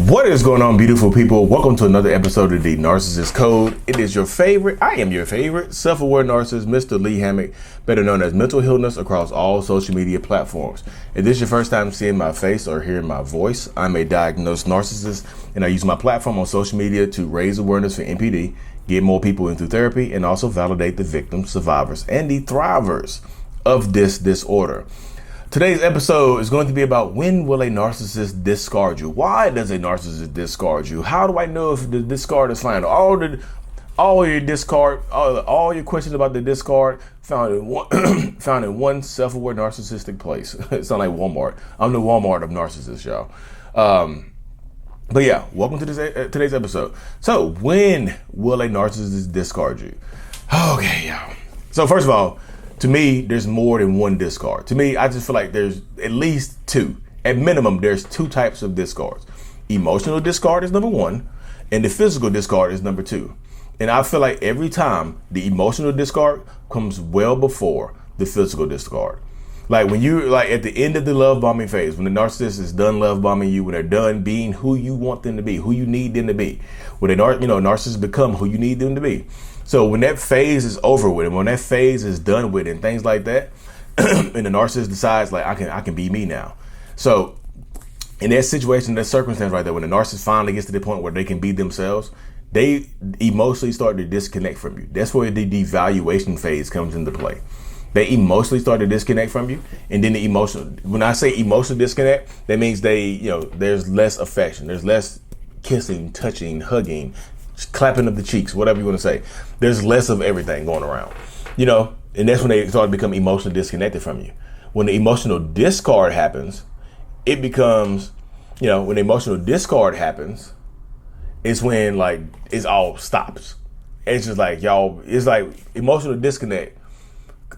What is going on, beautiful people? Welcome to another episode of the Narcissist Code. It is your favorite, I am your favorite, self-aware narcissist, Mr. Lee Hammock, better known as Mental Healness across all social media platforms. If this is your first time seeing my face or hearing my voice, I'm a diagnosed narcissist, and I use my platform on social media to raise awareness for NPD, get more people into therapy, and also validate the victims, survivors, and the thrivers of this disorder. Today's episode is going to be about when will a narcissist discard you? Why does a narcissist discard you? How do I know if the discard is final? All your questions about the discard found in one self-aware narcissistic place. It sounds like Walmart. I'm the Walmart of narcissists, y'all. But yeah, welcome to today's episode. So when will a narcissist discard you? Okay, y'all. So first of all, to me, there's more than one discard. To me, I just feel like there's at least two. At minimum, there's two types of discards. Emotional discard is number one, and the physical discard is number two. And I feel like every time the emotional discard comes well before the physical discard. Like when you at the end of the love bombing phase, when the narcissist is done love bombing you, when they're done being who you want them to be, who you need them to be, when narcissists become who you need them to be. So when that phase is over with, and when that phase is done with, and things like that, and the narcissist decides like I can be me now. So in that situation, that circumstance right there, when the narcissist finally gets to the point where they can be themselves, they emotionally start to disconnect from you. That's where the devaluation phase comes into play. They emotionally start to disconnect from you, and then when I say emotional disconnect, that means there's less affection, there's less kissing, touching, hugging, clapping of the cheeks, whatever you want to say. There's less of everything going around, and that's when they start to become emotionally disconnected from you. When the emotional discard happens, it becomes, when the emotional discard happens, it's when it all stops. It's just like it's like emotional disconnect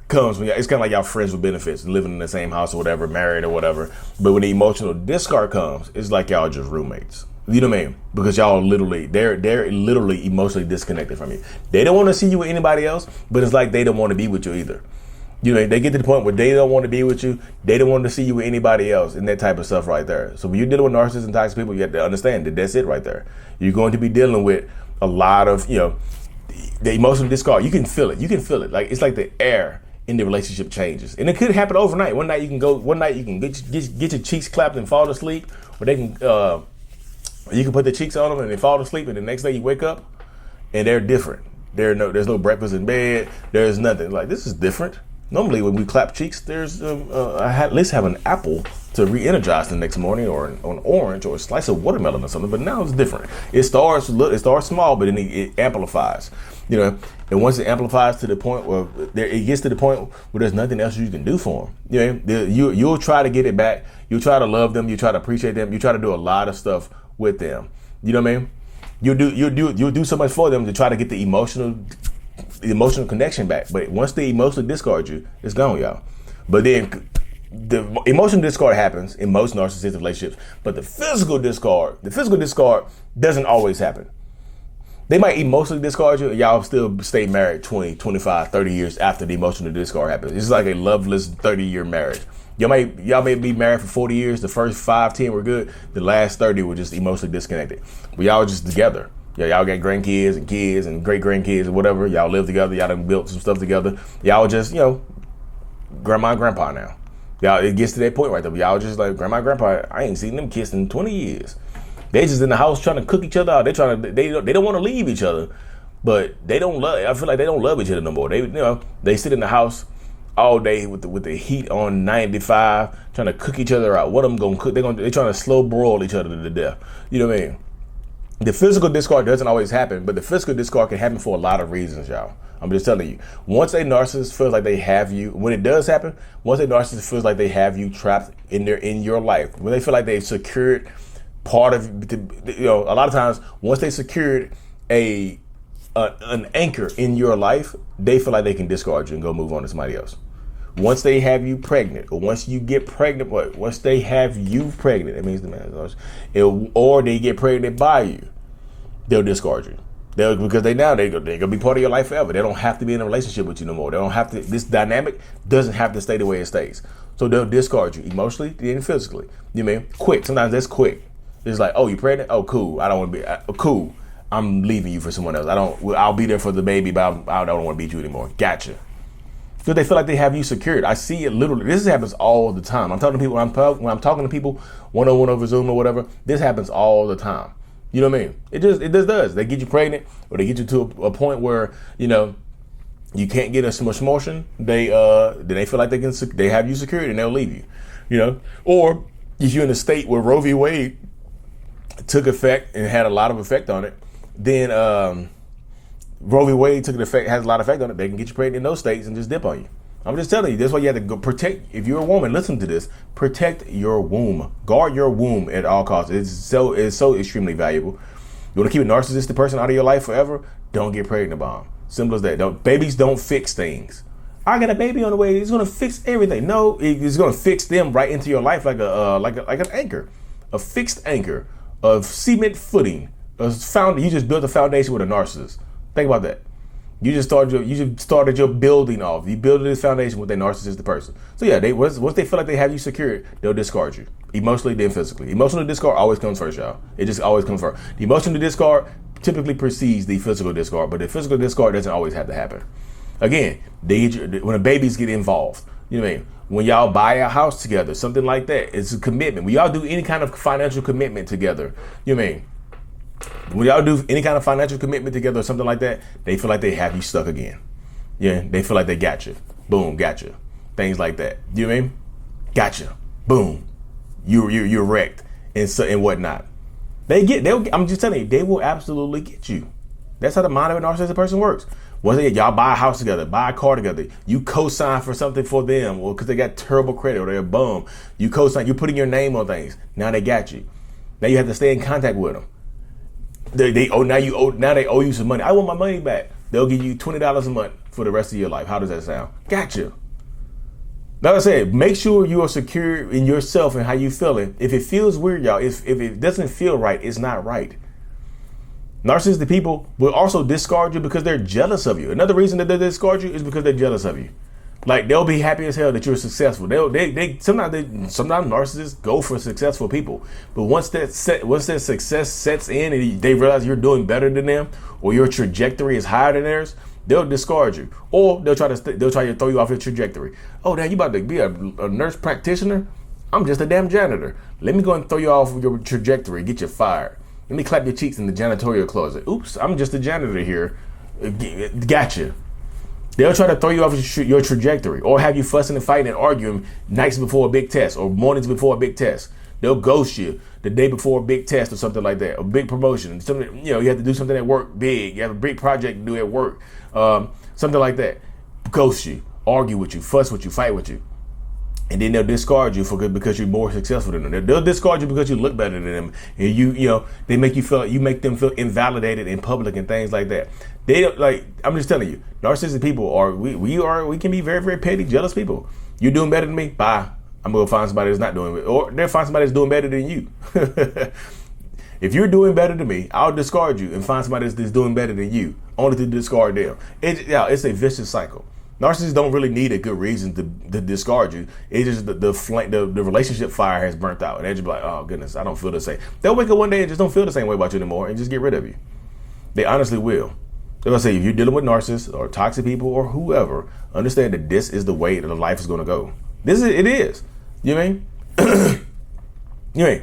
comes when it's kind of like y'all friends with benefits, living in the same house or whatever, married or whatever. But when the emotional discard comes, it's like y'all just roommates. You know what I mean? Because they're literally emotionally disconnected from you. They don't want to see you with anybody else, but it's like they don't want to be with you either. They get to the point where they don't want to be with you. They don't want to see you with anybody else, and that type of stuff right there. So when you're dealing with narcissists and toxic people, you have to understand that that's it right there. You're going to be dealing with a lot of, the emotional discard. You can feel it. Like it's like the air in the relationship changes, and it could happen overnight. One night you can get your cheeks clapped and fall asleep, or they can. You can put the cheeks on them and they fall asleep, and the next day you wake up and they're different. There's no breakfast in bed. There's nothing. Like, this is different. Normally when we clap cheeks, there's I at least have an apple to re-energize the next morning, or an orange, or a slice of watermelon or something. But now it's different. It starts small, but then it amplifies. And once it amplifies to the point where it gets to the point where there's nothing else you can do for them. You'll try to get it back. You'll try to love them. You try to appreciate them. You try to do a lot of stuff with them. You know what I mean? You'll do so much for them to try to get the emotional connection back. But once they emotionally discard you, it's gone, y'all. But then the emotional discard happens in most narcissistic relationships, but the physical discard doesn't always happen. They might emotionally discard you, and y'all still stay married 20, 25, 30 years after the emotional discard happens. It's like a loveless 30-year marriage. Y'all may be married for 40 years. The first 5, 10 were good. The last 30 were just emotionally disconnected. But y'all just together. Y'all got grandkids and kids and great grandkids and whatever. Y'all live together. Y'all done built some stuff together. Y'all just, grandma and grandpa now. Y'all, it gets to that point right there. Y'all just like, grandma and grandpa, I ain't seen them kiss in 20 years. They just in the house trying to cook each other out. They don't want to leave each other, but I feel like they don't love each other no more. They sit in the house all day with the heat on 95, trying to cook each other out. What I'm gonna cook? They're trying to slow broil each other to death. You know what I mean? The physical discard doesn't always happen, but the physical discard can happen for a lot of reasons, y'all. I'm just telling you. Once a narcissist feels like they have you, when it does happen, once a narcissist feels like they have you trapped in your life, when they feel like they've secured part of, a lot of times once they secured an anchor in your life, they feel like they can discard you and go move on to somebody else. Once they have you pregnant, or once you get pregnant, once they have you pregnant, that means the man is, or they get pregnant by you, they'll discard you. Because they're gonna be part of your life forever. They don't have to be in a relationship with you no more. They don't have to. This dynamic doesn't have to stay the way it stays. So they'll discard you emotionally and physically. You mean quick? Sometimes that's quick. It's like, oh, you pregnant? Oh, cool. I don't want to be cool. I'm leaving you for someone else. I'll be there for the baby, but I don't want to beat you anymore. Gotcha. Because they feel like they have you secured. I see it literally. This happens all the time. I'm talking to people when I'm talking to people one-on-one over Zoom or whatever. This happens all the time. You know what I mean? It just does. They get you pregnant, or they get you to a point where you can't get as much motion. Then they feel like they have you secured and they'll leave you. Or if you're in a state where Roe v. Wade took effect and had a lot of effect on it, then Roe v. Wade has a lot of effect on it. They can get you pregnant in those states and just dip on you. I'm just telling you, that's why you have to go protect. If you're a woman, listen to this. Protect your womb. Guard your womb at all costs. It's so extremely valuable. You want to keep a narcissistic person out of your life forever? Don't get pregnant by them. Simple as that. Babies don't fix things. I got a baby on the way. It's gonna fix everything. No, it's gonna fix them right into your life like an anchor, a fixed anchor of cement footing. You just built a foundation with a narcissist. Think about that. You just started your building off. You built this foundation with a narcissistic person. So yeah, once they feel like they have you secured, they'll discard you emotionally, then physically. Emotional discard always comes first, y'all. It just always comes first. The emotional discard typically precedes the physical discard, but the physical discard doesn't always have to happen. Again, when the babies get involved, you know what I mean? When y'all buy a house together, something like that, it's a commitment. When y'all do any kind of financial commitment together, you know what I mean? When y'all do any kind of financial commitment together or something like that, they feel like they have you stuck again. Yeah, they feel like they got you. Boom, got you. Things like that. You know what I mean? Gotcha. Boom. You're wrecked and whatnot. I'm just telling you, they will absolutely get you. That's how the mind of a narcissistic person works. Once y'all buy a house together, buy a car together, you co-sign for something for them, or because they got terrible credit or they're a bum, you co-sign, you're putting your name on things. Now they got you. Now you have to stay in contact with them. Now they owe you some money. I want my money back. They'll give you $20 a month for the rest of your life. How does that sound? Gotcha. Like I said, make sure you are secure in yourself and how you feeling. If it feels weird, y'all, if it doesn't feel right, it's not right. Narcissistic people will also discard you because they're jealous of you. Another reason that they discard you is because they're jealous of you. Like, they'll be happy as hell that you're successful. Sometimes narcissists go for successful people, but once that success sets in and they realize you're doing better than them, or your trajectory is higher than theirs, they'll discard you, or they'll try to throw you off your trajectory. Oh, damn, you about to be a nurse practitioner? I'm just a damn janitor. Let me go and throw you off your trajectory, get you fired. Let me clap your cheeks in the janitorial closet. Oops, I'm just a janitor here. Gotcha. They'll try to throw you off your trajectory, or have you fussing and fighting and arguing nights before a big test or mornings before a big test. They'll ghost you the day before a big test or something like that, a big promotion. Something, you have to do something at work big. You have a big project to do at work, something like that. Ghost you, argue with you, fuss with you, fight with you. And then they'll discard you because you're more successful than them. They'll discard you because you look better than them, and they make them feel invalidated in public and things like that. They don't, like, I'm just telling you, narcissistic people we can be very, very petty, jealous people. You're doing better than me, bye. I'm gonna find somebody that's not doing it, or they'll find somebody that's doing better than you. If you're doing better than me, I'll discard you and find somebody that's doing better than you, only to discard them. It's a vicious cycle. Narcissists don't really need a good reason to discard you. It's just the relationship fire has burnt out, and they're just like, oh goodness, I don't feel the same. They'll wake up one day and just don't feel the same way about you anymore, and just get rid of you. They honestly will. They're gonna say, if you're dealing with narcissists or toxic people or whoever, understand that this is the way that the life is gonna go. It is. You know what I mean? You know,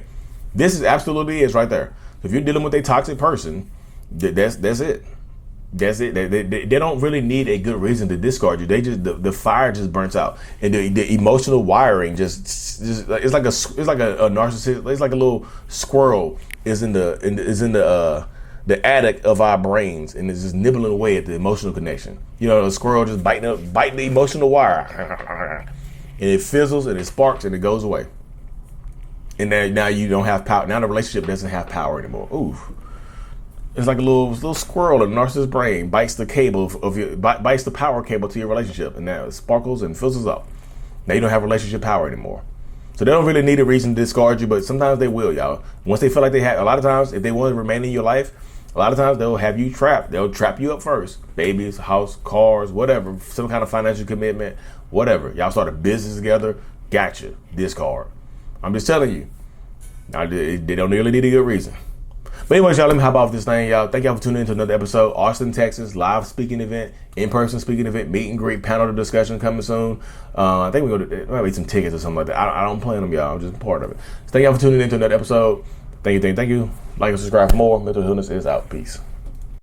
this is absolutely is right there. If you're dealing with a toxic person, that's it. That's it. They don't really need a good reason to discard you. They just the fire just burns out, and the emotional wiring just it's like a narcissist. It's like a little squirrel is in the attic of our brains, and it's just nibbling away at the emotional connection. The squirrel just biting the emotional wire, and it fizzles and it sparks and it goes away. And now you don't have power. Now the relationship doesn't have power anymore. Ooh. It's like a little squirrel in a narcissist's brain bites the cable bites the power cable to your relationship, and now it sparkles and fizzles up. Now you don't have relationship power anymore. So they don't really need a reason to discard you, but sometimes they will, y'all. Once they feel like they have, a lot of times, if they want to remain in your life, a lot of times they'll have you trapped. They'll trap you up first. Babies, house, cars, whatever, some kind of financial commitment, whatever. Y'all start a business together, gotcha, discard. I'm just telling you. They don't really need a good reason. But anyways, y'all, let me hop off this thing, y'all. Thank y'all for tuning in to another episode. Austin, Texas, live speaking event, in-person speaking event, meet and greet, panel discussion coming soon. I think we're going to might be some tickets or something like that. I don't plan them, y'all. I'm just part of it. So thank y'all for tuning in to another episode. Thank you. Like and subscribe for more. Mental Illness is out. Peace.